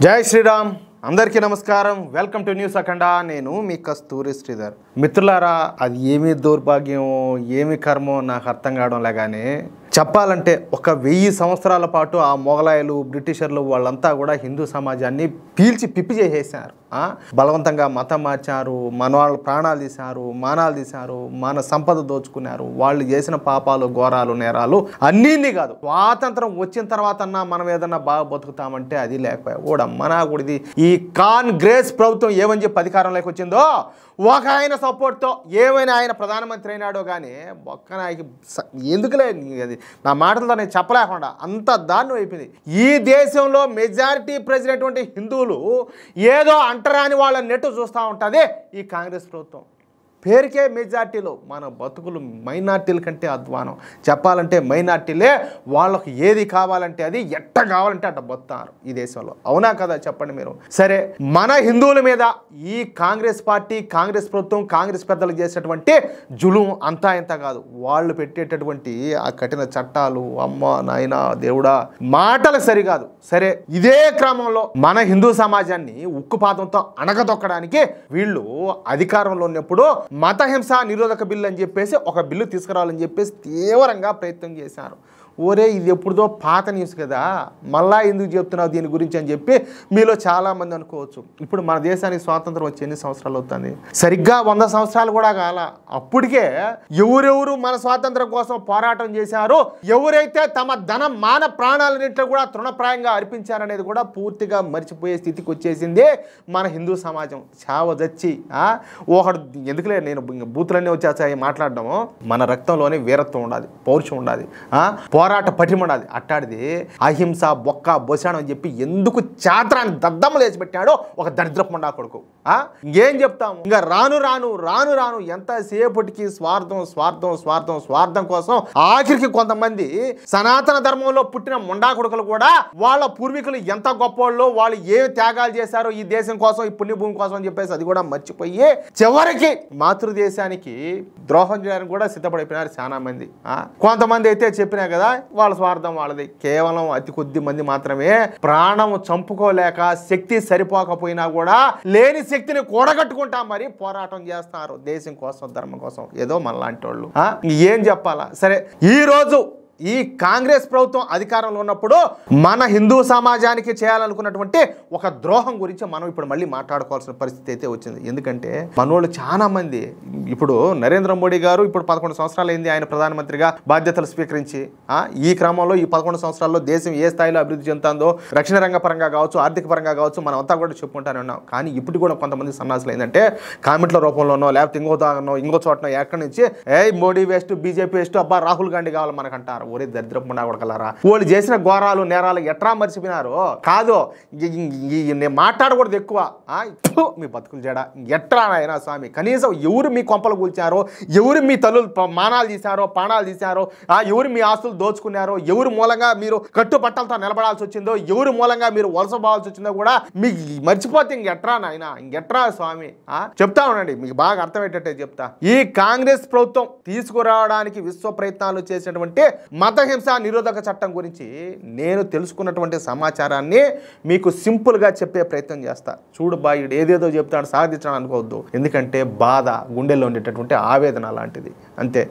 జై శ్రీరామ్ అందరికీ నమస్కారం. వెల్కమ్ టు న్యూస్ అఖండ. నేను మీ కస్తూరి శ్రీధర్. మిత్రులారా, అది ఏమి దౌర్భాగ్యం ఏమి కర్మో నాకు అర్థం కావడంలే. కానీ చెప్పాలంటే ఒక 1000 సంవత్సరాల పాటు ఆ మొఘలాయలు బ్రిటిషర్లు వాళ్ళంతా కూడా హిందూ సమాజాన్ని పీల్చి పిప్పి చేసేసారు. బలవంతంగా మతం మార్చారు, మన వాళ్ళ ప్రాణాలు తీశారు, మానాలు తీశారు, మన సంపద దోచుకున్నారు. వాళ్ళు చేసిన పాపాలు ఘోరాలు నేరాలు అన్నీ కాదు. స్వాతంత్రం వచ్చిన తర్వాత మనం ఏదన్నా బాగా బతుకుతామంటే అది లేకపోయా ఓడమ్మనా కూడది. ఈ కాంగ్రెస్ ప్రభుత్వం ఏమని చెప్పి అధికారంలోకి వచ్చిందో, ఒక ఆయన సపోర్ట్తో ఏమైనా ఆయన ప్రధానమంత్రి అయినాడో కానీ ఒక్కనాయకి ఎందుకులే, అది నా మాటలతో నేను చెప్పలేకుండా అంత దారుణం అయిపోయింది. ఈ దేశంలో మెజారిటీ ప్రజలైనటువంటి హిందువులు ఏదో అంటరాని వాళ్ళ నెట్టు చూస్తూ ఉంటుంది ఈ కాంగ్రెస్ ప్రభుత్వం. పేరుకే మెజార్టీలో మన బతుకులు మైనార్టీల కంటే అధ్వానం. చెప్పాలంటే మైనార్టీలే వాళ్ళకు ఏది కావాలంటే అది, ఎట్ట కావాలంటే అట్ట బతుకుతారు ఈ దేశంలో. అవునా కదా చెప్పండి మీరు. సరే, మన హిందువుల మీద ఈ కాంగ్రెస్ పార్టీ, కాంగ్రెస్ ప్రభుత్వం, కాంగ్రెస్ పెద్దలు చేసేటువంటి జులుం అంతా ఇంత కాదు. వాళ్ళు పెట్టేటటువంటి ఆ కఠిన చట్టాలు, అమ్మ నాయన దేవుడా, మాటలు సరికాదు. సరే, ఇదే క్రమంలో మన హిందూ సమాజాన్ని ఉక్కుపాతంతో అణగదొక్కడానికి వీళ్ళు అధికారంలో ఉన్నప్పుడు మతహింస నిరోధక బిల్లు అని చెప్పేసి ఒక బిల్లు తీసుకురావాలని చెప్పేసి తీవ్రంగా ప్రయత్నం చేశారు. ఓరే, ఇది ఎప్పుడుదో పాత న్యూస్ కదా, మళ్ళా ఎందుకు చెప్తున్నావు దీని గురించి అని చెప్పి మీలో చాలామంది అనుకోవచ్చు. ఇప్పుడు మన దేశానికి స్వాతంత్రం వచ్చి ఎన్ని సంవత్సరాలు అవుతుంది? సరిగ్గా 100 సంవత్సరాలు కూడా కాల. అప్పటికే ఎవరెవరు మన స్వాతంత్రం కోసం పోరాటం చేశారు, ఎవరైతే తమ ధనం మాన ప్రాణాలన్నింటిలో కూడా తృణప్రాయంగా అర్పించారనేది కూడా పూర్తిగా మర్చిపోయే స్థితికి వచ్చేసింది మన హిందూ సమాజం. చావదచ్చి ఒకడు ఎందుకులే, నేను బూతులన్నీ వచ్చేసాయి మాట్లాడడము. మన రక్తంలోనే వీరత్వం ఉండాలి, పౌరుషం ఉండాలి, పోరాట పటిమడాది. అట్టాడిది అహింస బొక్క బొసాడం అని చెప్పి ఎందుకు చాత్రాన్ని దద్దమ్మలు వేసి పెట్టాడో ఒక దరిద్రపుండా కొడుకు. ఇంకేం చెప్తాము? ఇంకా రాను రాను రాను రాను ఎంతసేపటికి స్వార్థం స్వార్థం స్వార్థం స్వార్థం కోసం ఆఖరికి కొంతమంది సనాతన ధర్మంలో పుట్టిన ముండా కొడుకులు కూడా వాళ్ళ పూర్వీకులు ఎంత గొప్పవాళ్ళు, వాళ్ళు ఏ త్యాగాలు చేశారో ఈ దేశం కోసం, ఈ పుణ్యభూమి కోసం అని చెప్పేసి అది కూడా మర్చిపోయి చివరికి మాతృదేశానికి ద్రోహం చేయడానికి కూడా సిద్ధపడిపోయినారు చాలా మంది. కొంతమంది అయితే చెప్పినా కదా, వాళ్ళ స్వార్థం వాళ్ళది. కేవలం అతి కొద్ది మంది మాత్రమే ప్రాణం చంపుకోలేక శక్తి సరిపోకపోయినా కూడా లేని శక్తిని కూడగట్టుకుంటా మరి పోరాటం చేస్తున్నారు దేశం కోసం, ధర్మం కోసం. ఏదో మనలాంటి వాళ్ళు ఏం చెప్పాలా? సరే, ఈ రోజు ఈ కాంగ్రెస్ ప్రభుత్వం అధికారంలో ఉన్నప్పుడు మన హిందూ సమాజానికి చేయాలనుకున్నటువంటి ఒక ద్రోహం గురించి మనం ఇప్పుడు మళ్ళీ మాట్లాడుకోవాల్సిన పరిస్థితి అయితే వచ్చింది. ఎందుకంటే మనోళ్ళు చాలా మంది, ఇప్పుడు నరేంద్ర మోడీ గారు ఇప్పుడు 11 సంవత్సరాలు అయింది ఆయన ప్రధానమంత్రిగా బాధ్యతలు స్వీకరించి. ఈ క్రమంలో ఈ 11 సంవత్సరాల్లో దేశం ఏ స్థాయిలో అభివృద్ధి చెందుతుందో, రక్షణ రంగ పరంగా కావచ్చు, ఆర్థిక పరంగా కావచ్చు, మనం అంతా కూడా చెప్పుకుంటానే ఉన్నాం. కానీ ఇప్పుడు కూడా కొంతమంది సన్నాసులు ఏంటంటే కామెంట్ల రూపంలోనో లేకపోతే ఇంకో చోటనో ఎక్కడి నుంచి మోడీ వేస్ట్, బీజేపీ వేస్ట్, అబ్బా రాహుల్ గాంధీ కావాలి మనకంటారు. ఒరే దరిద్రపు కొడకలారా, వాళ్ళు చేసిన ఘోరాలు నేరాలు ఎట్లా మర్చిపోయినారు? కాదు, నేను మాట్లాడకూడదు ఎక్కువ. మీ బతుకులు జడ ఎట్లా అయినా స్వామి, కనీసం ఎవరు మీ కొంపలు కూల్చారో, ఎవరు మీ తల్లులు మానాలు తీశారో, ప్రాణాలు తీశారో, ఎవరు మీ ఆస్తులు దోచుకున్నారో, ఎవరు మూలంగా మీరు కట్టుబట్టలతో నిలబడాల్సి వచ్చిందో, ఎవరు మూలంగా మీరు వలస పోవాల్సి వచ్చిందో కూడా మీకు మర్చిపోతే ఇంకెట్రా నాయన, ఇంకెట్రా స్వామి. చెప్తా ఉండండి, మీకు బాగా అర్థమయ్యేటట్టే చెప్తా. ఈ కాంగ్రెస్ ప్రభుత్వం తీసుకురావడానికి విశ్వ ప్రయత్నాలు చేసినటువంటి మతహింస నిరోధక చట్టం గురించి నేను తెలుసుకున్నటువంటి సమాచారాన్ని మీకు సింపుల్గా చెప్పే ప్రయత్నం చేస్తా. చూడు బాయుడు ఏదేదో చెప్తాడు, సాధించడం అనుకోవద్దు. ఎందుకంటే బాధ గుండెల్లో ఉండేటటువంటి ఆవేదన లాంటిది, అంతే.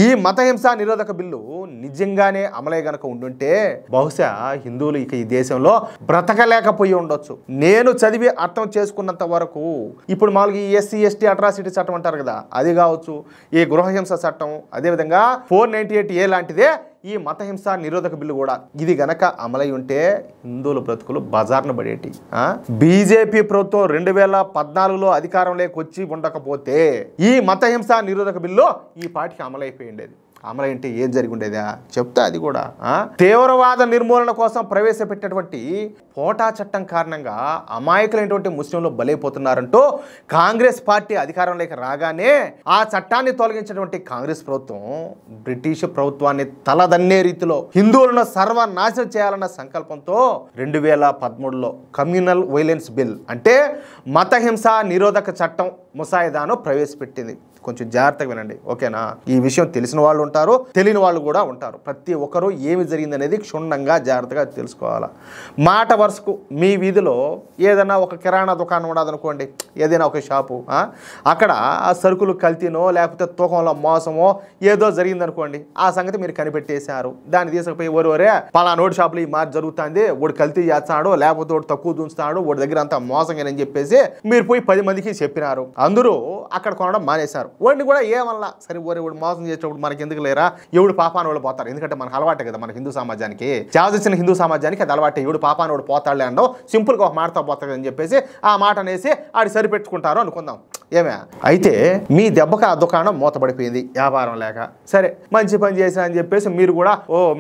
ఈ మతహింస నిరోధక బిల్లు నిజంగానే అమలై గనక ఉండుంటే బహుశా హిందువులు ఇక ఈ దేశంలో బ్రతకలేకపోయి ఉండొచ్చు. నేను చదివి అర్థం చేసుకున్నంత వరకు ఇప్పుడు మామూలుగా ఈ ఎస్సీ ఎస్టీ అట్రాసిటీ చట్టం అంటారు కదా, అది కావచ్చు, ఈ గృహహింస చట్టం, అదేవిధంగా 498A లాంటిదే ఈ మతహింస నిరోధక బిల్లు కూడా. ఇది గనక అమలై ఉంటే హిందువుల బ్రతుకులు బజార్ను పడేటి. బీజేపీ ప్రభుత్వం 2014లో అధికారంలోకి వచ్చి ఉండకపోతే ఈ మతహింస నిరోధక బిల్లు ఈ పాటికి అమలైపోయి ఉండేది. అమలైంటే ఏం జరిగి ఉండేదా చెప్తా. అది కూడా తీవ్రవాద నిర్మూలన కోసం ప్రవేశపెట్టినటువంటి పోటా చట్టం కారణంగా అమాయకులైనటువంటి ముస్లింలు బలైపోతున్నారంటూ కాంగ్రెస్ పార్టీ అధికారంలోకి రాగానే ఆ చట్టాన్ని తొలగించినటువంటి కాంగ్రెస్ ప్రభుత్వం బ్రిటిష్ ప్రభుత్వాన్ని తలదన్నే రీతిలో హిందువులను సర్వనాశనం చేయాలన్న సంకల్పంతో 2013లో కమ్యూనల్ వైలెన్స్ బిల్ అంటే మతహింస నిరోధక చట్టం ముసాయిదాను ప్రవేశపెట్టింది. కొంచెం జాగ్రత్తగా వినండి, ఓకేనా? ఈ విషయం తెలిసిన వాళ్ళు ఉంటారు, తెలియని వాళ్ళు కూడా ఉంటారు. ప్రతి ఒక్కరూ ఏమి జరిగిందనేది క్షుణ్ణంగా జాగ్రత్తగా తెలుసుకోవాలా. మాట వరుసకు మీ వీధిలో ఏదైనా ఒక కిరాణా దుకాణం ఉండదనుకోండి, ఏదైనా ఒక షాపు, అక్కడ ఆ సరుకులు కల్తీనో లేకపోతే తూకంలో మోసమో ఏదో జరిగిందనుకోండి, ఆ సంగతి మీరు కనిపెట్టేశారు. దాన్ని తీసుకుపోయి ఒరే పలానోడి షాపులో ఈ మాట జరుగుతుంది, వాడు కల్తీ చేస్తాడు, లేకపోతే వాడు తక్కువ దుంచుతాడు, వాడి దగ్గర అంతా మోసంగానని చెప్పేసి మీరు పోయి 10 మందికి చెప్పినారు. అందరూ అక్కడ కొనడం మానేశారు. వాడిని కూడా ఏమల్లా సరే ఒరే వాడు మోసం చేసేటప్పుడు మనకి ఎందుకు లేరా, ఎవడు పాపాను వాళ్ళు పోతారు, ఎందుకంటే మనకు అలవాటే కదా, మన హిందూ సమాజానికి చావచ్చిన హిందూ సమాజానికి అది అలవాటే, ఎవడు పాపాను వాడు పోతాడులే అనడం, సింపుల్గా ఒక మాటతో పోతాడు అని చెప్పేసి ఆ మాట అనేసి ఆడి సరిపెట్టుకుంటారు అనుకుందాం. ఏమే అయితే మీ దెబ్బకి ఆ దుకాణం మూతపడిపోయింది, వ్యాపారం లేక. సరే మంచి పని చేశా అని చెప్పేసి మీరు కూడా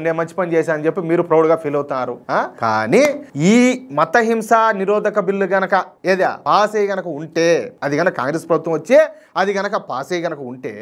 నేను మంచి పని చేశా అని చెప్పి మీరు ప్రౌడ్గా ఫీల్ అవుతున్నారు. కానీ ఈ మత హింస నిరోధక బిల్లు గనక ఏదా పాస్ అయ్యి గనక ఉంటే, అది గనక కాంగ్రెస్ ప్రభుత్వం వచ్చి అది గనక పాస్ అయ్యి గనక ఉంటే,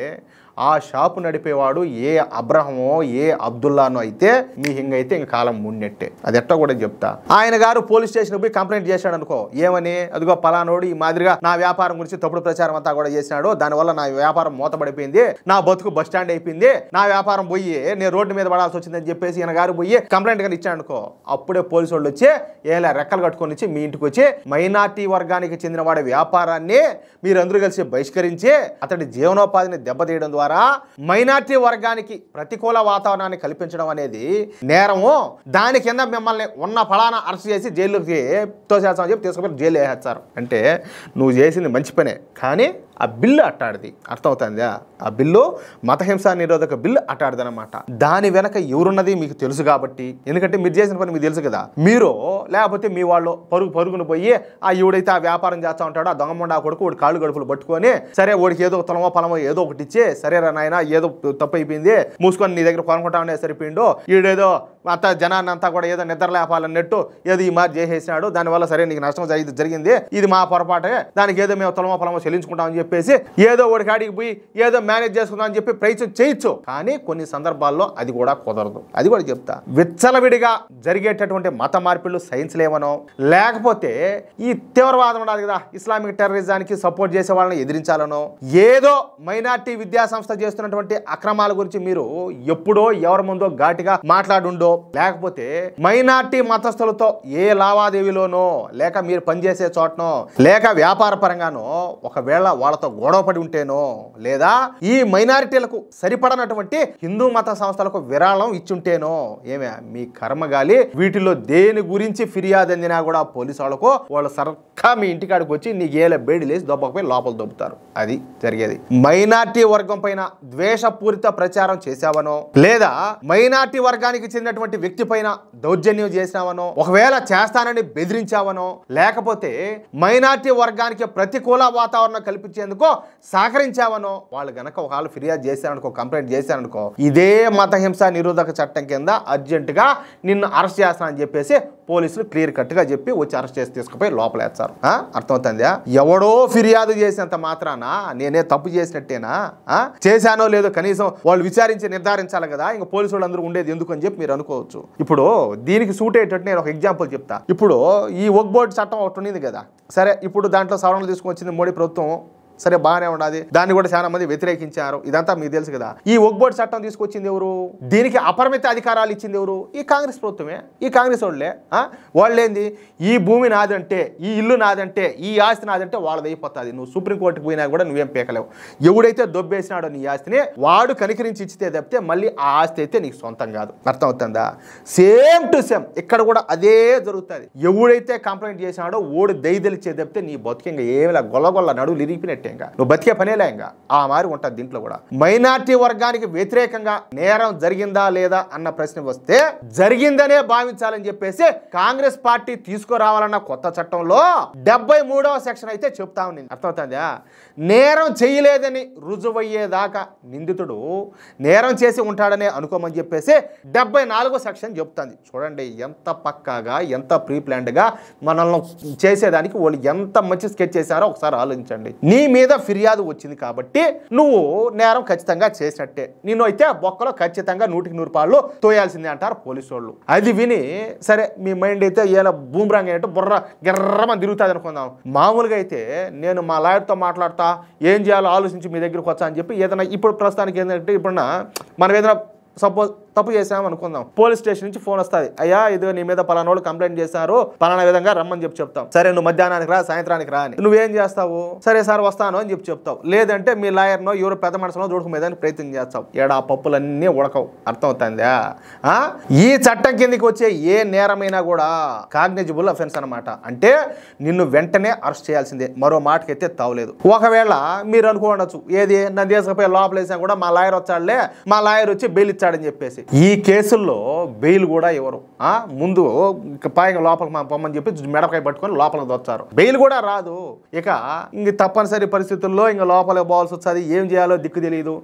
ఆ షాపు నడిపేవాడు ఏ అబ్రహమో ఏ అబ్దుల్లానో అయితే మీ హింగైతే ఇంక కాలం మున్నెట్టే. అది ఎట్టా కూడా చెప్తా. ఆయన గారు పోలీస్ స్టేషన్ పోయి కంప్లైంట్ చేశాడు అనుకో, ఏమని, అదిగో పలానోడు ఈ మాదిరిగా నా వ్యాపారం గురించి తప్పుడు ప్రచారం అంతా కూడా చేసినాడు, దానివల్ల నా వ్యాపారం మూతపడిపోయింది, నా బతుకు బస్ స్టాండ్ అయిపోయింది, నా వ్యాపారం పోయి నేను రోడ్డు మీద పడాల్సి వచ్చిందని చెప్పేసి ఈయన గారు పోయి కంప్లైంట్ కానీ ఇచ్చాడు అనుకో, అప్పుడే పోలీసు వాళ్ళు వచ్చి ఏలా రెక్కలు కట్టుకొని వచ్చి మీ ఇంటికి వచ్చి మైనార్టీ వర్గానికి చెందిన వాడి వ్యాపారాన్ని మీరందరూ కలిసి బహిష్కరించి అతడి జీవనోపాధిని దెబ్బతీయడం ద్వారా మైనార్టీ వర్గానికి ప్రతికూల వాతావరణాన్ని కల్పించడం అనేది నేరము. దాని కింద మిమ్మల్ని ఉన్న ఫలానా అరెస్ట్ చేసి జైలుకి తోసేస్తామని చెప్పి తీసుకుని జైలు వేసేస్తారు. అంటే నువ్వు చేసింది మంచి పనే, కానీ ఆ బిల్లు అట్టాడిది. అర్థమవుతుందా? ఆ బిల్లు మతహింస నిరోధక బిల్లు అట్టాడిదనమాట. దాని వెనక ఎవరున్నది మీకు తెలుసు కాబట్టి, ఎందుకంటే మీరు చేసిన పని మీకు తెలుసు కదా. మీరు లేకపోతే మీ వాళ్ళు పరుగును పోయి ఆ ఎవడైతే ఆ వ్యాపారం చేస్తూ ఉంటాడో ఆ దొంగమండా కొడుకు వాడి కాళ్ళు గడుపులు పట్టుకొని, సరే వాడికి ఏదో తొలమో పొలమో ఏదో ఒకటి ఇచ్చి, సరేరా నాయన ఏదో తప్పు అయిపోయింది మూసుకొని నీ దగ్గర కొనుక్కుంటామనే సరిపోయిండు, ఈడేదో అంతా జనాన్ని అంతా కూడా ఏదో నిద్ర లేపాలన్నట్టు ఏదో ఈ మారి చేసేసినాడు, దానివల్ల సరే నీకు నష్టం జరిగింది, ఇది మా పొరపాటే, దానికి ఏదో మేము తొలమో పొలమో చెల్లించుకుంటామని చెప్పేసి ఏదో వాడి కాడికి పోయి ఏదో మేనేజ్ చేసుకుందాం అని చెప్పి ప్రయత్నం చేయొచ్చు. కానీ కొన్ని సందర్భాల్లో అది కూడా కుదరదు. అది కూడా చెప్తా. విచ్చలవిడిగా జరిగేటటువంటి మత మార్పిళ్ళు సైన్స్ లేవనో, లేకపోతే ఈ తీవ్రవాదం ఉండాలి కదా, ఇస్లామిక్ టెర్రరిజానికి సపోర్ట్ చేసే వాళ్ళని ఎదిరించాలనో, ఏదో మైనార్టీ విద్యా సంస్థ చేస్తున్నటువంటి అక్రమాల గురించి మీరు ఎప్పుడో ఎవరి ముందో ఘాటిగా మాట్లాడుండో, లేకపోతే మైనార్టీ మతస్థులతో ఏ లావాదేవీలోనో, లేక మీరు పనిచేసే చోటనో, లేక వ్యాపార పరంగానో ఒకవేళ వాళ్ళతో గొడవపడి ఉంటేనో, లేదా ఈ మైనారిటీలకు సరిపడనటువంటి హిందూ మత సంస్థలకు విరాళం ఇచ్చుంటేనో, ఏమే మీ కర్మగాలి. వీటిలో దేని గురించి ఫిర్యాదు అందినా కూడా పోలీసు వాళ్ళకు వాళ్ళ సరక్కా మీ ఇంటికాడికి వచ్చి నీకు ఏల బేడి లేసి దొబ్బకపోయి లోపల దొబ్బుతారు. అది జరిగేది. మైనార్టీ వర్గం పైన ద్వేషపూరిత ప్రచారం చేశావనో, లేదా మైనార్టీ వర్గానికి చెందినటువంటి వ్యక్తి పైన దౌర్జన్యం చేసినావనో, ఒకవేళ చేస్తానని బెదిరించావనో, లేకపోతే మైనార్టీ వర్గానికి ప్రతికూల వాతావరణం కల్పించేందుకు సహకరించావనో, వాళ్ళు గనక ఒకవేళ ఫిర్యాదు చేశారనుకో, కంప్లైంట్ చేశారనుకో, ఇదే మతహింస నిరోధక చట్టం కింద అర్జెంటుగా నిన్ను అరెస్ట్ చేస్తానని చెప్పేసి పోలీసులు క్లియర్ కట్గా చెప్పి వచ్చి అరెస్ట్ చేసి తీసుకుపోయి లోపలేస్తారు. అర్థమవుతుందా? ఎవడో ఫిర్యాదు చేసినంత మాత్రాన నేనే తప్పు చేసినట్టేనా? చేశానో లేదో కనీసం వాళ్ళు విచారించి నిర్ధారించాలి కదా, ఇంకా పోలీసు వాళ్ళు అందరూ ఉండేది ఎందుకు అని చెప్పి మీరు అనుకోవచ్చు. ఇప్పుడు దీనికి సూట్ అయ్యేటట్టు నేను ఒక ఎగ్జాంపుల్ చెప్తా. ఇప్పుడు ఈ వక్ఫ్ బోర్డు చట్టం ఒకటి ఉంది కదా, సరే ఇప్పుడు దాంట్లో సవరణలు తీసుకొచ్చింది మోడీ ప్రభుత్వం, సరే బాగానే ఉన్నది, దాన్ని కూడా చాలా మంది వ్యతిరేకించారు, ఇదంతా మీకు తెలుసు కదా. ఈ వక్ఫ్ బోర్డు చట్టం తీసుకొచ్చింది ఎవరు? దీనికి అపరిమిత అధికారాలు ఇచ్చింది ఎవరు? ఈ కాంగ్రెస్ ప్రభుత్వమే. ఈ కాంగ్రెస్ వాళ్ళే. వాళ్ళేంది, ఈ భూమి నాదంటే, ఈ ఇల్లు నాదంటే, ఈ ఆస్తి నాదంటే వాళ్ళది అయిపోతుంది. నువ్వు సుప్రీంకోర్టుకు పోయినా కూడా నువ్వేం పీకలేవు. ఎవడైతే దొబ్బేసినాడో నీ ఆస్తిని వాడు కనికరించి ఇచ్చితే తప్పితే మళ్ళీ ఆ ఆస్తి అయితే నీకు సొంతం కాదు. అర్థమవుతుందా? సేమ్ టు సేమ్ ఇక్కడ కూడా అదే జరుగుతుంది. ఎవడైతే కంప్లైంట్ చేసినాడో ఓడి దయదలిచ్చే తప్పితే నీ బతుకింగా ఏమిలా గొల్లగొల్ల నడువులు ఇరిగిపోయినట్టు, నువ్వు బతికే పనేలే. ఇంకా ఆ మారి ఉంటుంది దీంట్లో కూడా. మైనార్టీ వర్గానికి వ్యతిరేకంగా నేరం జరిగిందా లేదా అన్న ప్రశ్న వస్తే జరిగిందనే భావించాలని చెప్పేసి కాంగ్రెస్ పార్టీ తీసుకురావాలన్న కొత్త చట్టంలో 73వ సెక్షన్ అయితే చెప్తా ఉంది. అర్థమవుతుందా? నేరం చేయలేదని రుజువయ్యేదాకా నిందితుడు నేరం చేసి ఉంటాడనే అనుకోమని చెప్పేసి 74వ సెక్షన్ చెప్తుంది. చూడండి ఎంత పక్కాగా, ఎంత ప్రీ ప్లాన్డ్గా మనల్ని చేసేదానికి వాళ్ళు ఎంత మంచి స్కెచ్ చేశారో ఒకసారి ఆలోచించండి. నీ మీద ఫిర్యాదు వచ్చింది కాబట్టి నువ్వు నేరం ఖచ్చితంగా చేసినట్టే, నిన్ను అయితే బొక్కలో ఖచ్చితంగా 100% తోయాల్సిందే అంటారు పోలీసు వాళ్ళు. అది విని సరే మీ మైండ్ అయితే ఇలా బూమ్రాంగ్ ఏంటో బుర్ర గిర్రమని తిరుగుతుంది అనుకుందాం. మామూలుగా అయితే నేను మా లాయర్తో మాట్లాడతా, ఏం చేయాలో ఆలోచించి మీ దగ్గరకు వచ్చా అని చెప్పి ఏదైనా ఇప్పుడు ప్రస్తుతానికి ఏంటంటే ఇప్పుడున్న మనం ఏదైనా సపోజ్ తప్పు చేసాము అనుకుందాం, పోలీస్ స్టేషన్ నుంచి ఫోన్ వస్తుంది, అయ్యా ఇది నీ మీద పలానా వాళ్ళు కంప్లైంట్ చేశారు, పలానా విధంగా రమ్మని చెప్పి చెప్తాం. సరే నువ్వు మధ్యాహ్నానికి రా, సాయంత్రానికి రా అని నువ్వేం చేస్తావు, సరే సార్ వస్తాను అని చెప్పి చెప్తావు. లేదంటే మీ లాయర్నో ఎవరు పెద్ద మనసులో దొడుకుమేదానికి ప్రయత్నం చేస్తావు. ఆ పప్పులన్నీ ఉడకవు. అర్థమవుతుందా? ఈ చట్టం కిందకి వచ్చే ఏ నేరమైనా కూడా కాగ్నిజబుల్ అఫెన్స్ అనమాట. అంటే నిన్ను వెంటనే అరెస్ట్ చేయాల్సిందే, మరో మాటకైతే తావులేదు. ఒకవేళ మీరు అనుకోవచ్చు ఏది నన్ను తీసుకుపోయి లోపలేసా కూడా మా లాయర్ వచ్చాడులే, మా లాయర్ వచ్చి బెయిల్ ఇచ్చాడని చెప్పేసి. ఈ కేసుల్లో బెయిల్ కూడా ఎవరు ముందు పాయంగా లోపలికి పొమ్మని చెప్పి మెడకాయ పట్టుకొని లోపలికి వచ్చారు, బెయిల్ కూడా రాదు. ఇక ఇంక తప్పనిసరి పరిస్థితుల్లో ఇంకా లోపలికి పోవాల్సి వస్తుంది, ఏం చేయాలో దిక్కు తెలియదు.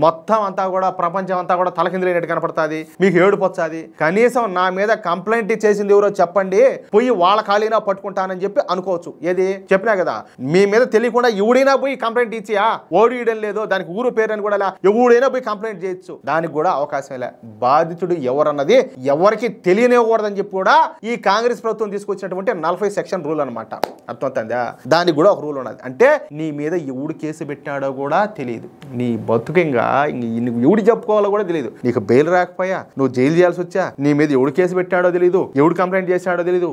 మొత్తం అంతా కూడా ప్రపంచం అంతా కూడా తలకిందులైనట్టు కనపడుతుంది, మీకు ఏడుపు వచ్చాది. కనీసం నా మీద కంప్లైంట్ చేసింది ఎవరో చెప్పండి, పోయి వాళ్ళ ఖాళీనా పట్టుకుంటానని చెప్పి అనుకోవచ్చు. ఏది చెప్పినా కదా, మీ మీద తెలియకుండా ఎవడైనా పోయి కంప్లైంట్ ఇచ్చియా, ఓడియడం లేదు దానికి ఊరు పేరు అని కూడా ఎవడైనా పోయి కంప్లైంట్ చేయొచ్చు, దానికి కూడా అవకాశం లే. బాధితుడు ఎవరన్నది ఎవరికి తెలియనివ్వకూడదని చెప్పి కూడా ఈ కాంగ్రెస్ ప్రభుత్వం తీసుకొచ్చినటువంటి 40 సెక్షన్ రూల్ అనమాట. అర్థమవుతుందా? దానికి కూడా ఒక రూల్ ఉన్నది. అంటే నీ మీద ఎవడు కేసు పెట్టాడో కూడా తెలియదు, నీ బతుకంగా నీకు ఎవడు చెప్పుకోవాలో కూడా తెలియదు. నీకు బెయిల్ రాకపోయా, నువ్వు జైలు చేయాల్సి వచ్చా, నీ మీద ఎవడు కేసు పెట్టాడో తెలియదు, ఎవడు కంప్లైంట్ చేశాడో తెలియదు,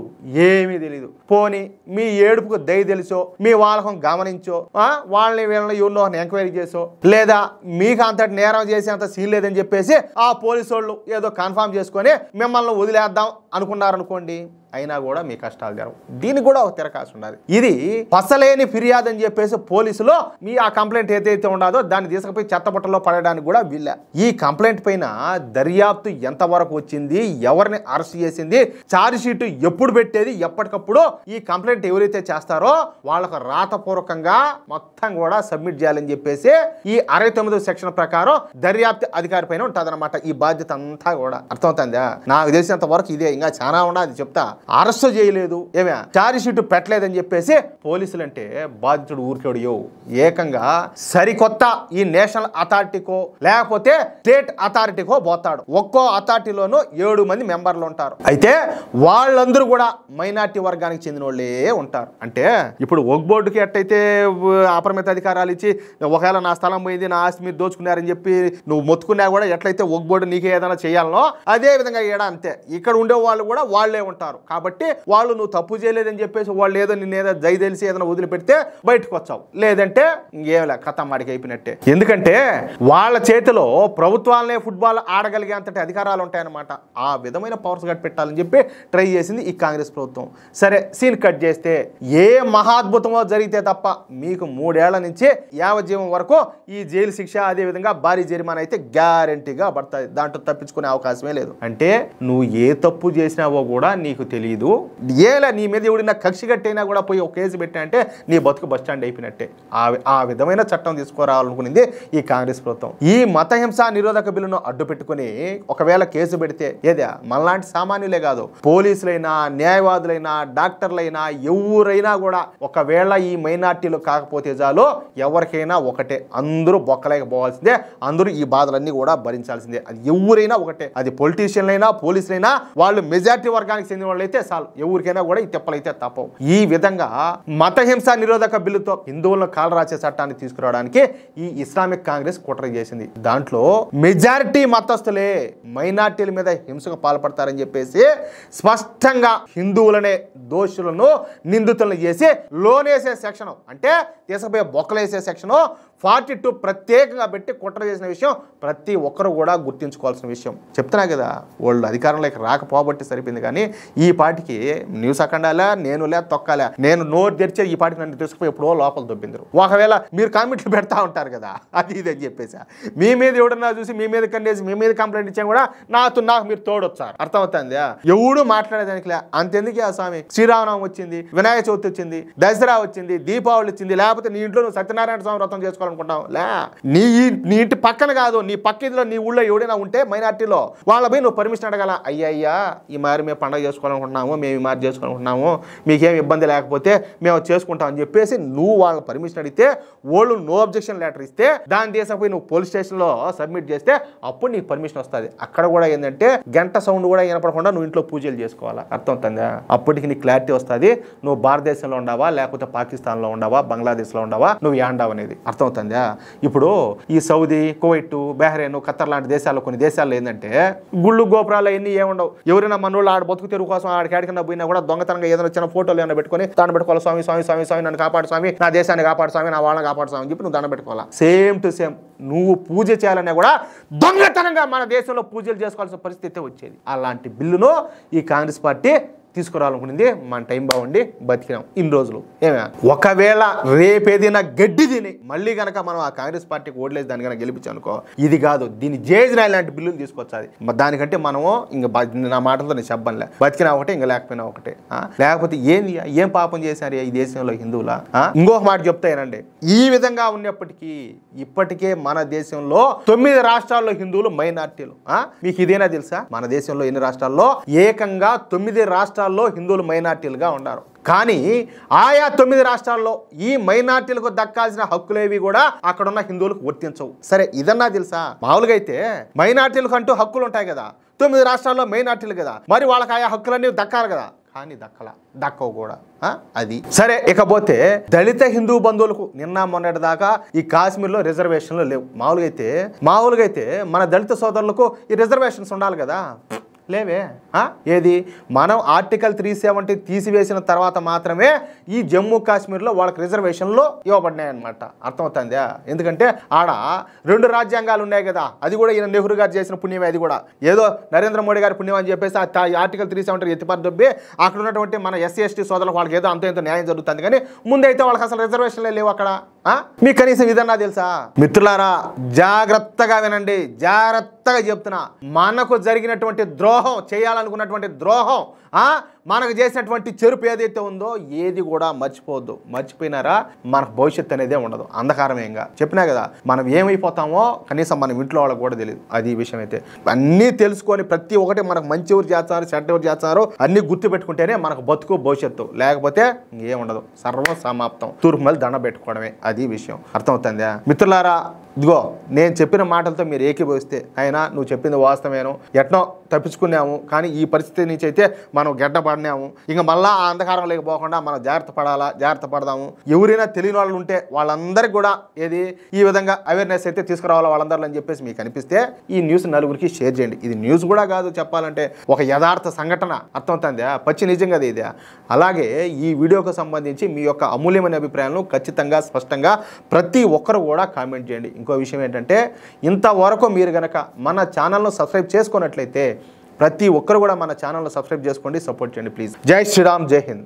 ఏమీ తెలియదు. పోనీ మీ ఏడుపుకు దయ తెలుసో, మీ వాళ్ళకం గమనించో, వాళ్ళని వీళ్ళని ఎవరినో ఎంక్వైరీ చేసో, లేదా మీకు అంతటి నేరం చేసి అంత సీన్ లేదని చెప్పేసి ఆ పోలీసు వాళ్ళు ఏదో కన్ఫర్మ్ చేసుకొని మిమ్మల్ని వదిలేద్దాం అనుకున్నారనుకోండి, అయినా కూడా మీ కష్టాలు జరగవు. దీనికి కూడా ఒక తిరకాసు ఉండాలి. ఇది పసలేని ఫిర్యాదు అని చెప్పేసి పోలీసులో మీ ఆ కంప్లైంట్ ఏదైతే ఉండదో దాన్ని తీసుకుపోయి చెత్తబుట్టలో పడడానికి కూడా వీళ్ళ. ఈ కంప్లైంట్ పైన దర్యాప్తు ఎంతవరకు వచ్చింది, ఎవరిని అరెస్ట్ చేసింది, ఛార్జ్ షీట్ ఎప్పుడు పెట్టేది, ఎప్పటికప్పుడు ఈ కంప్లైంట్ ఎవరైతే చేస్తారో వాళ్ళకు రాతపూర్వకంగా మొత్తం కూడా సబ్మిట్ చేయాలని చెప్పేసి ఈ 69 సెక్షన్ ప్రకారం దర్యాప్తు అధికారి పైన ఉంటుందన్నమాట ఈ బాధ్యత అంతా కూడా. అర్థమవుతుందా? నాకు తెలిసినంత వరకు ఇదే, ఇంకా చాలా ఉన్నది చెప్తా. అరెస్ట్ చేయలేదు, ఏమే ఛార్జ్ షీట్ పెట్టలేదని చెప్పేసి పోలీసులు అంటే బాధితుడు ఊరికేడు ఏకంగా సరికొత్త ఈ నేషనల్ అథారిటీకో లేకపోతే స్టేట్ అథారిటీకో పోతాడు. ఒక్కో అథారిటీలోనూ 7 మంది మెంబర్లు ఉంటారు. అయితే వాళ్ళందరూ కూడా మైనార్టీ వర్గానికి చెందిన వాళ్ళే ఉంటారు. అంటే ఇప్పుడు వక్ బోర్డుకి ఎట్టయితే అపరిమిత అధికారాలు ఇచ్చి ఒకవేళ నా స్థలం పోయింది, నా ఆస్తి మీరు దోచుకున్నారని చెప్పి నువ్వు మొత్తుకున్నా కూడా ఎట్లయితే వక్ బోర్డు నీకే ఏదైనా చేయాలనో అదే విధంగా ఏడా అంతే. ఇక్కడ ఉండే వాళ్ళు కూడా వాళ్లే ఉంటారు కాబట్టి వాళ్ళు నువ్వు తప్పు చేయలేదని చెప్పేసి వాళ్ళు ఏదో నిన్నేదో దయ తెలిసి ఏదైనా వదిలిపెడితే బయటకు వచ్చావు, లేదంటే ఇంకేమిలే కథ మాడికి అయిపోయినట్టే. ఎందుకంటే వాళ్ళ చేతిలో ప్రభుత్వాలనే ఫుట్బాల్ ఆడగలిగే అంతటి అధికారాలు ఉంటాయన్నమాట. ఆ విధమైన పవర్స్ కట్ పెట్టాలని చెప్పి ట్రై చేసింది ఈ కాంగ్రెస్ ప్రభుత్వం. సరే సీన్ కట్ చేస్తే ఏ మహాద్భుతమో జరిగితే తప్ప మీకు 3 ఏళ్ల నుంచి యావజ్జీవం వరకు ఈ జైలు శిక్ష అదే విధంగా భారీ జరిమానా అయితే గ్యారంటీగా పడుతుంది, దాంట్లో తప్పించుకునే అవకాశమే లేదు. అంటే నువ్వు ఏ తప్పు చేసినావో కూడా నీకు తెలియదు, ఏలా నీ మీద ఎవడినా కక్షి కట్టైనా కూడా పోయి ఒక కేసు పెట్టా అంటే నీ బతుకు బస్ స్టాండ్ అయిపోయినట్టే. ఆ విధమైన చట్టం తీసుకురావాలనుకునింది ఈ కాంగ్రెస్ ప్రభుత్వం. ఈ మతహింస నిరోధక బిల్లును అడ్డు పెట్టుకుని ఒకవేళ కేసు పెడితే ఏదే మనలాంటి సామాన్యులే కాదు, పోలీసులైనా న్యాయవాదులైనా డాక్టర్లైనా ఎవరైనా కూడా ఒకవేళ ఈ మైనార్టీలు కాకపోతే చాలు ఎవరికైనా ఒకటే, అందరూ బొక్కలేకపోవాల్సిందే, అందరూ ఈ బాధలన్నీ కూడా భరించాల్సిందే. అది ఎవరైనా ఒకటే, అది పొలిటీషియన్లైనా పోలీసులైనా వాళ్ళు మెజార్టీ వర్గానికి చెందిన వాళ్ళు అయితే చాలు, ఎవరికైనా కూడా ఈ తెప్పలైతే తప్పవు. ఈ విధంగా మతహింస నిరోధక బిల్లుతో హిందువులను కాలరాచే చట్టాన్ని తీసుకురావడానికి ఈ ఇస్లామిక్ కాంగ్రెస్ కుట్ర చేసింది. దాంట్లో మెజారిటీ మతస్థులే మైనార్టీల మీద హింసకు పాల్పడతారని చెప్పేసి స్పష్టంగా హిందువులనే దోషులను నిందితులను చేసి లోనేసే సెక్షన్, అంటే తీసుకుపోయే బొక్కలేసే సెక్షన్ 42 ప్రత్యేకంగా పెట్టి కుట్ర చేసిన విషయం ప్రతి ఒక్కరు కూడా గుర్తించుకోవాల్సిన విషయం. చెప్తున్నా కదా, వాళ్ళు అధికారంలోకి రాకపోబట్టి సరిపోయింది, కానీ ఈ పార్టీకి న్యూస్ అఖండాలా నేనులే తొక్కాలా, నేను నోరు తెరిచే ఈ పార్టీకి నన్ను తీసుకుపోయి ఎప్పుడో లోపల దొబ్బిందరు. ఒకవేళ మీరు కామెంట్లు పెడతా ఉంటారు కదా అది ఇది అని చెప్పేసి మీ మీద ఎవడన్నా చూసి మీ మీద కండేసి మీ మీద కంప్లైంట్ ఇచ్చా కూడా నాకు మీరు తోడొచ్చారు. అర్థమవుతుందా? ఎవడు మాట్లాడేదానికి లే. అంతెందుకే ఆ స్వామి, శ్రీరామనవమి వచ్చింది, వినాయక చవితి వచ్చింది, దసరా వచ్చింది, దీపావళి వచ్చింది, లేకపోతే నీ ఇంట్లో నువ్వు సత్యనారాయణ స్వామి వ్రతం చేసుకోవాలి చేసుకోవాలనుకుంటావు లే, నీ ఇంటి పక్కన కాదు, నీ పక్క ఇదిలో నీ ఊళ్ళో ఎవడైనా ఉంటే మైనార్టీలో వాళ్ళపై నువ్వు పర్మిషన్ అడగాల. అయ్యా ఈ మారి మేము పండుగ చేసుకోవాలనుకుంటున్నాము, మేము ఈ మారి చేసుకోవాలనుకుంటున్నాము, మీకేం ఇబ్బంది లేకపోతే మేము చేసుకుంటాం అని చెప్పేసి నువ్వు వాళ్ళ పర్మిషన్ అడిగితే వాళ్ళు నో అబ్జెక్షన్ లెటర్ ఇస్తే దాన్ని తీసుకుపోయి నువ్వు పోలీస్ స్టేషన్లో సబ్మిట్ చేస్తే అప్పుడు నీకు పర్మిషన్ వస్తుంది. అక్కడ కూడా ఏంటంటే గంట సౌండ్ కూడా వినపడకుండా నువ్వు ఇంట్లో పూజలు చేసుకోవాలా. అర్థం అవుతుందా? అప్పటికి నీకు క్లారిటీ వస్తుంది నువ్వు భారతదేశంలో ఉండవా లేకపోతే పాకిస్తాన్లో ఉండవా బంగ్లాదేశ్లో ఉండవా, నువ్వు యాండావు అనేది. అర్థం అవుతుందా? ఇప్పుడు ఈ సౌదీ, కువైట్, బహ్రెయిన్, ఖత్తర్ లాంటి దేశాల్లో కొన్ని దేశాల్లో ఏంటంటే గుళ్ళు గోపురాలు అవన్నీ ఏముండవు. ఎవరైనా మనోళ్ళు ఆడ బతుకు తెరువు కోసం ఆడికి ఆడికన్నా పోయినా కూడా దొంగతనంగా ఏదైనా చిన్న ఫోటోలు ఏమైనా పెట్టుకొని దండం పెట్టుకోవాలి. స్వామి స్వామి స్వామి స్వామి నన్ను కాపాడు స్వామి, నా దేశాన్ని కాపాడు స్వామి, నా వాళ్ళని కాపాడు స్వామి అని చెప్పి నువ్వు దండం పెట్టుకోవాలా. సేమ్ టు సేమ్ నువ్వు పూజ చేయాలన్నా కూడా దొంగతనంగా మన దేశంలో పూజలు చేసుకోవాల్సిన పరిస్థితి వచ్చేది. అలాంటి బిల్లును ఈ కాంగ్రెస్ పార్టీ తీసుకురావాలనుకునేది. మన టైం బాగుండి బతికినాం ఇన్ని రోజులు. ఏమే ఒకవేళ రేపేదైనా గడ్డి తిని మళ్ళీ కనుక మనం ఆ కాంగ్రెస్ పార్టీకి ఓట్లేసి దాని కనుక గెలిపించానుకో, ఇది కాదు దీన్ని జేజ్నా లాంటి బిల్లులు తీసుకొచ్చాది. దానికంటే మనము ఇంకా నా మాటలతో నేను చెప్పనులే, బతికినా ఒకటే ఇంకా లేకపోయినా ఒకటే. లేకపోతే ఏంది ఏం పాపం చేశారు ఈ దేశంలో హిందువులా? ఇంకొక మాట చెప్తానండి, ఈ విధంగా ఉన్నప్పటికీ ఇప్పటికే మన దేశంలో 9 రాష్ట్రాల్లో హిందువులు మైనార్టీలు. మీకు ఇదేనా తెలుసా? మన దేశంలో ఎన్ని రాష్ట్రాల్లో? ఏకంగా 9 రాష్ట్రాల్లో హిందువులు మైనార్టీలుగా ఉన్నారు. కానీ ఆయా 9 రాష్ట్రాల్లో ఈ మైనార్టీలకు దక్కాల్సిన హక్కులేవి కూడా అక్కడున్న హిందువులకు వర్తించవు. సరే ఇదన్నా తెలుసా? మామూలుగా అయితే మైనార్టీలకు అంటూ హక్కులు ఉంటాయి కదా, 9 రాష్ట్రాల్లో మైనార్టీలు కదా, మరి వాళ్ళకి ఆయా హక్కులన్నీ దక్కాలి కదా, కానీ దక్కవు కూడా. అది సరే. ఇకపోతే దళిత హిందూ బంధువులకు నిన్న మొన్నటి దాకా ఈ కాశ్మీర్లో రిజర్వేషన్లు లేవు. మామూలుగా అయితే మన దళిత సోదరులకు ఈ రిజర్వేషన్స్ ఉండాలి కదా, లేవే. ఏది మనం ఆర్టికల్ 370 తీసివేసిన తర్వాత మాత్రమే ఈ జమ్మూ కాశ్మీర్లో వాళ్ళకి రిజర్వేషన్లో ఇవ్వబడినాయి అనమాట. అర్థమవుతుందా? ఎందుకంటే ఆడ 2 రాజ్యాంగాలు ఉన్నాయి కదా, అది కూడా ఈయన నెహ్రూ గారు చేసిన పుణ్యమే. అది కూడా ఏదో నరేంద్ర మోడీ గారి పుణ్యం అని చెప్పేసి ఆర్టికల్ 370 ఎత్తిపారు దొబ్బి అక్కడ ఉన్నటువంటి మన ఎస్సీ ఎస్టీ సోదరులకు వాళ్ళకి ఏదో అంత ఎంతో న్యాయం జరుగుతుంది. కానీ ముందైతే వాళ్ళకి అసలు రిజర్వేషన్లే లేవు అక్కడ. మీకు కనీసం ఇదన్నా తెలుసా? మిత్రులారా జాగ్రత్తగా వినండి, జాగ్రత్తగా చెప్తున్నా. మనకు జరిగినటువంటి ద్రోహం, చేయాలనుకున్నటువంటి ద్రోహం, మనకు చేసినటువంటి చెరుపు ఏదైతే ఉందో ఏది కూడా మర్చిపోవద్దు. మర్చిపోయినారా మనకు భవిష్యత్తు అనేదే ఉండదు, అంధకారమేంగా. చెప్పినా కదా, మనం ఏమైపోతామో కనీసం మన ఇంట్లో వాళ్ళకి కూడా తెలియదు. అది ఈ విషయం అయితే అన్నీ తెలుసుకొని ప్రతి ఒక్కటి మనకు మంచి ఎవరు చేస్తున్నారు చెడ్డ ఎవరు చేస్తున్నారు అన్నీ గుర్తు పెట్టుకుంటేనే మనకు బతుకు భవిష్యత్తు, లేకపోతే ఏముండదు, సర్వం సమాప్తం, తూర్పు మళ్ళీ దండ పెట్టుకోవడమే. అది విషయం. అర్థమవుతుందా మిత్రులారా? ఇదిగో నేను చెప్పిన మాటలతో మీరు ఏకీభవిస్తే అయినా నువ్వు చెప్పింది వాస్తవేనో, ఎట్నో తప్పించుకున్నాము, కానీ ఈ పరిస్థితి నుంచి అయితే మనం గడ్డపడినాము. ఇంకా మళ్ళీ ఆ అంధకారం లేకపోకుండా మనం జాగ్రత్త పడదాము. ఎవరైనా తెలియని వాళ్ళు ఉంటే వాళ్ళందరికీ కూడా ఈ విధంగా అవేర్నెస్ అయితే తీసుకురావాలా వాళ్ళందరూ అని చెప్పేసి మీకు అనిపిస్తే ఈ న్యూస్ నలుగురికి షేర్ చేయండి. ఇది న్యూస్ కూడా కాదు, చెప్పాలంటే ఒక యథార్థ సంఘటన. అర్థమవుతుందా? పచ్చి నిజంగా ఇది. అలాగే ఈ వీడియోకు సంబంధించి మీ యొక్క అమూల్యమైన అభిప్రాయాలను ఖచ్చితంగా స్పష్టంగా ప్రతి ఒక్కరు కూడా కామెంట్ చేయండి. ఇంకో విషయం ఏంటంటే, ఇంతవరకు మీరు గనక మన ఛానల్ను సబ్స్క్రైబ్ చేసుకున్నట్లయితే ప్రతి ఒక్కరు కూడా మన ఛానల్ను సబ్స్క్రైబ్ చేసుకోండి, సపోర్ట్ చేయండి ప్లీజ్. జై శ్రీరామ్, జై హింద్.